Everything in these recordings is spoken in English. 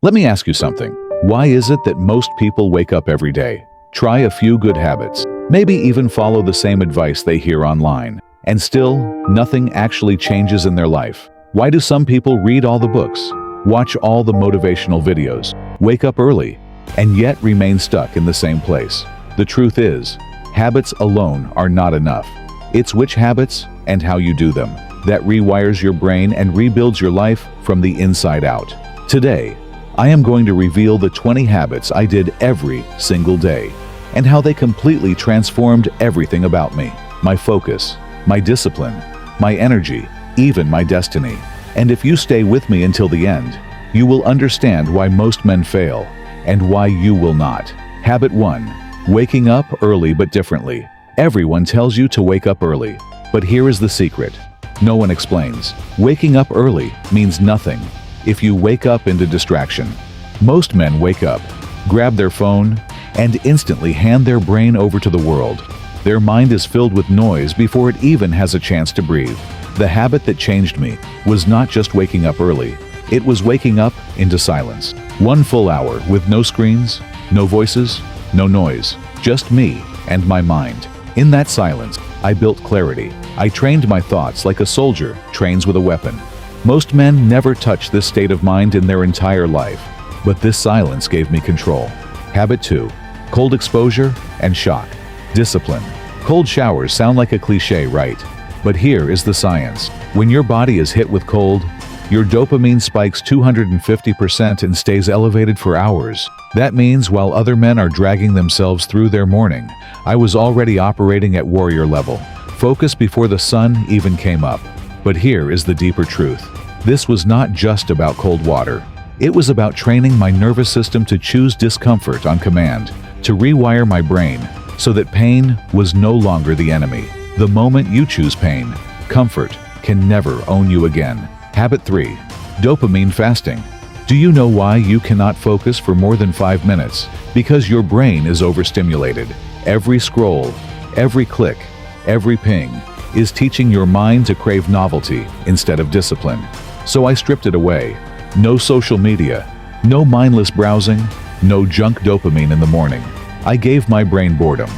Let me ask you something. Why is it that most people wake up every day, try a few good habits, maybe even follow the same advice they hear online, and still nothing actually changes in their life? Why do some people read all the books, watch all the motivational videos, wake up early, and yet remain stuck in the same place? The truth is, habits alone are not enough. It's which habits and how you do them that rewires your brain and rebuilds your life from the inside out. Today, I am going to reveal the 20 habits I did every single day and how they completely transformed everything about me, my focus, my discipline, my energy, even my destiny. And if you stay with me until the end, you will understand why most men fail and why you will not. Habit 1. Waking up early but differently. Everyone tells you to wake up early, but here is the secret. No one explains. Waking up early means nothing if you wake up into distraction. Most men wake up, grab their phone, and instantly hand their brain over to the world. Their mind is filled with noise before it even has a chance to breathe. The habit that changed me was not just waking up early, it was waking up into silence. 1 full hour with no screens, no voices, no noise, just me and my mind. In that silence, I built clarity. I trained my thoughts like a soldier trains with a weapon. Most men never touch this state of mind in their entire life, but this silence gave me control. Habit 2. Cold exposure and shock. Discipline. Cold showers sound like a cliche, right? But here is the science. When your body is hit with cold, your dopamine spikes 250% and stays elevated for hours. That means while other men are dragging themselves through their morning, I was already operating at warrior level, focused before the sun even came up. But here is the deeper truth. This was not just about cold water. It was about training my nervous system to choose discomfort on command, to rewire my brain so that pain was no longer the enemy. The moment you choose pain, comfort can never own you again. Habit 3. Dopamine fasting. Do you know why you cannot focus for more than 5 minutes? Because your brain is overstimulated. Every scroll, every click, every ping is teaching your mind to crave novelty instead of discipline. So I stripped it away. No social media, no mindless browsing, no junk dopamine in the morning. I gave my brain boredom.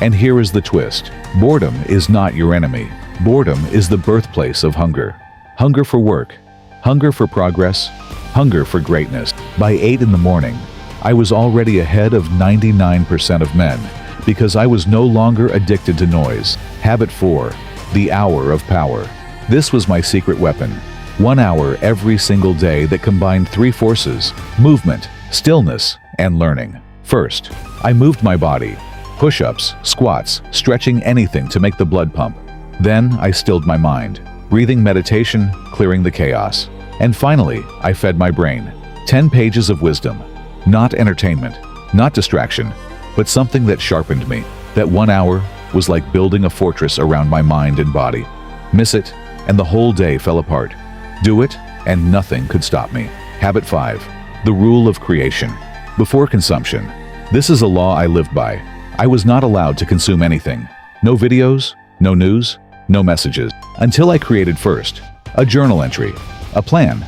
And here is the twist. Boredom is not your enemy. Boredom is the birthplace of hunger. Hunger for work, hunger for progress, hunger for greatness. By 8 in the morning, I was already ahead of 99% of men because I was no longer addicted to noise. Habit 4. The hour of power. This was my secret weapon. 1 hour every single day that combined 3 forces: movement, stillness, and learning. First, I moved my body. Push-ups, squats, stretching, anything to make the blood pump. Then I stilled my mind. Breathing meditation, clearing the chaos. And finally, I fed my brain. 10 pages of wisdom. Not entertainment, not distraction, but something that sharpened me. That 1 hour was like building a fortress around my mind and body. Miss it, and the whole day fell apart. Do it, and nothing could stop me. Habit 5. The rule of creation. Before consumption. This is a law I lived by. I was not allowed to consume anything. No videos, no news, no messages. Until I created first. A journal entry, a plan,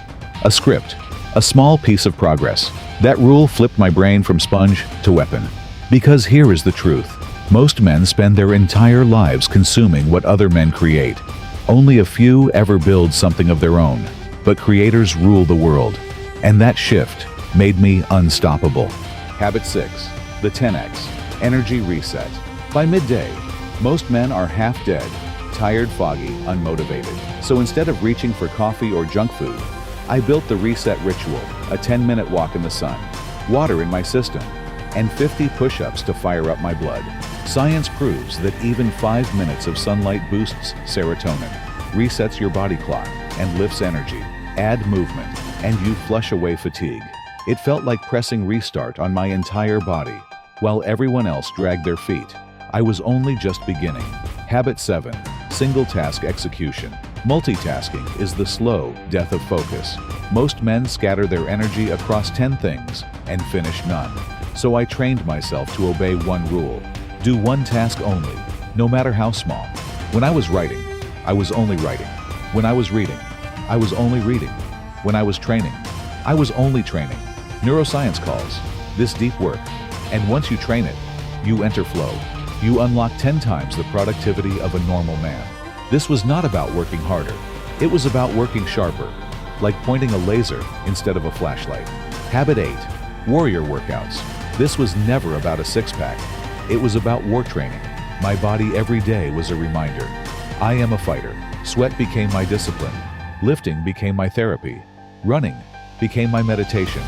a script, a small piece of progress. That rule flipped my brain from sponge to weapon. Because here is the truth. Most men spend their entire lives consuming what other men create. Only a few ever build something of their own, but creators rule the world. And that shift made me unstoppable. Habit 6. The 10x. Energy reset. By midday, most men are half dead, tired, foggy, unmotivated. So instead of reaching for coffee or junk food, I built the reset ritual, a 10-minute walk in the sun, water in my system, and 50 push-ups to fire up my blood. Science proves that even 5 minutes of sunlight boosts serotonin, resets your body clock, and lifts energy. Add movement, and you flush away fatigue. It felt like pressing restart on my entire body. While everyone else dragged their feet, I was only just beginning. Habit 7. Single task execution. Multitasking is the slow death of focus. Most men scatter their energy across 10 things and finish none. So I trained myself to obey one rule. Do one task only, no matter how small. When I was writing, I was only writing. When I was reading, I was only reading. When I was training, I was only training. Neuroscience calls this deep work, and once you train it, you enter flow. You unlock 10 times the productivity of a normal man. This was not about working harder. It was about working sharper, like pointing a laser instead of a flashlight. Habit 8. Warrior workouts. This was never about a six-pack. It was about war training. My body every day was a reminder. I am a fighter. Sweat became my discipline. Lifting became my therapy. Running became my meditation.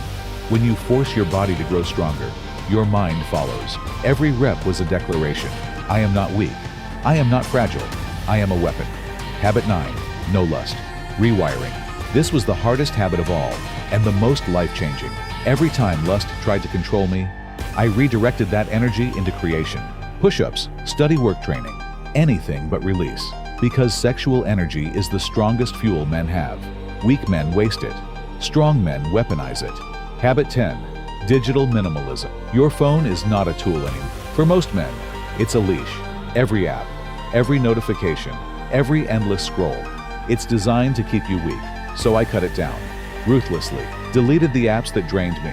When you force your body to grow stronger, your mind follows. Every rep was a declaration. I am not weak. I am not fragile. I am a weapon. Habit 9. No lust. Rewiring. This was the hardest habit of all, and the most life-changing. Every time lust tried to control me, I redirected that energy into creation. Push-ups, study work training, anything but release. Because sexual energy is the strongest fuel men have. Weak men waste it. Strong men weaponize it. Habit 10. Digital minimalism. Your phone is not a tool anymore. For most men, it's a leash. Every app, every notification, every endless scroll. It's designed to keep you weak, so I cut it down. Ruthlessly. Deleted the apps that drained me.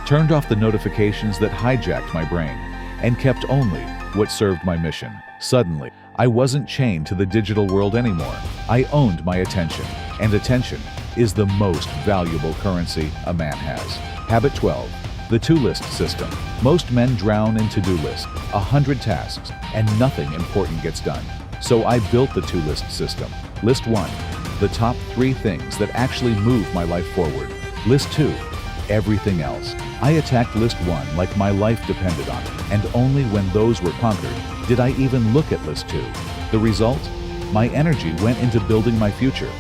Turned off the notifications that hijacked my brain. And kept only what served my mission. Suddenly, I wasn't chained to the digital world anymore. I owned my attention. And attention is the most valuable currency a man has. Habit 12. The to-list system. Most men drown in to-do lists, 100 tasks, and nothing important gets done. So I built the to-list system. List 1. The top 3 things that actually move my life forward. List 2. Everything else. I attacked list 1 like my life depended on it, and only when those were conquered did I even look at list 2. The result? My energy went into building my future,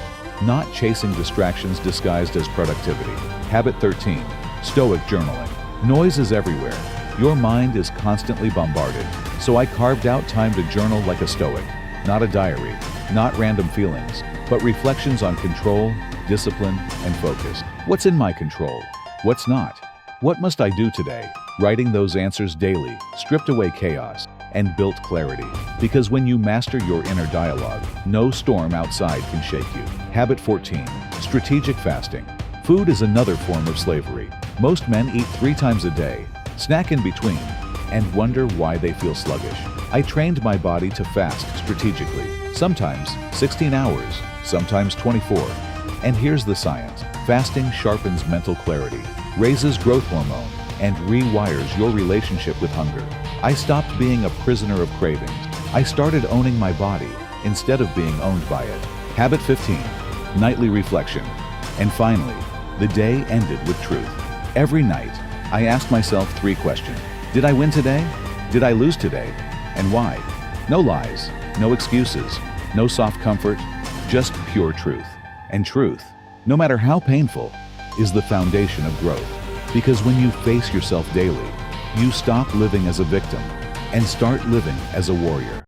not chasing distractions disguised as productivity. Habit 13. Stoic journaling. Noise is everywhere. Your mind is constantly bombarded. So I carved out time to journal like a stoic. Not a diary, not random feelings, but reflections on control, discipline, and focus. What's in my control? What's not? What must I do today? Writing those answers daily stripped away chaos and built clarity. Because when you master your inner dialogue, no storm outside can shake you. Habit 14. Strategic fasting. Food is another form of slavery. Most men eat 3 times a day, snack in between, and wonder why they feel sluggish. I trained my body to fast strategically, sometimes 16 hours, sometimes 24. And here's the science. Fasting sharpens mental clarity, raises growth hormone, and rewires your relationship with hunger. I stopped being a prisoner of cravings. I started owning my body instead of being owned by it. Habit 15. Nightly reflection. And finally, the day ended with truth. Every night, I asked myself 3 questions. Did I win today? Did I lose today? And why? No lies, no excuses, no soft comfort, just pure truth. And truth, no matter how painful, is the foundation of growth. Because when you face yourself daily, you stop living as a victim and start living as a warrior.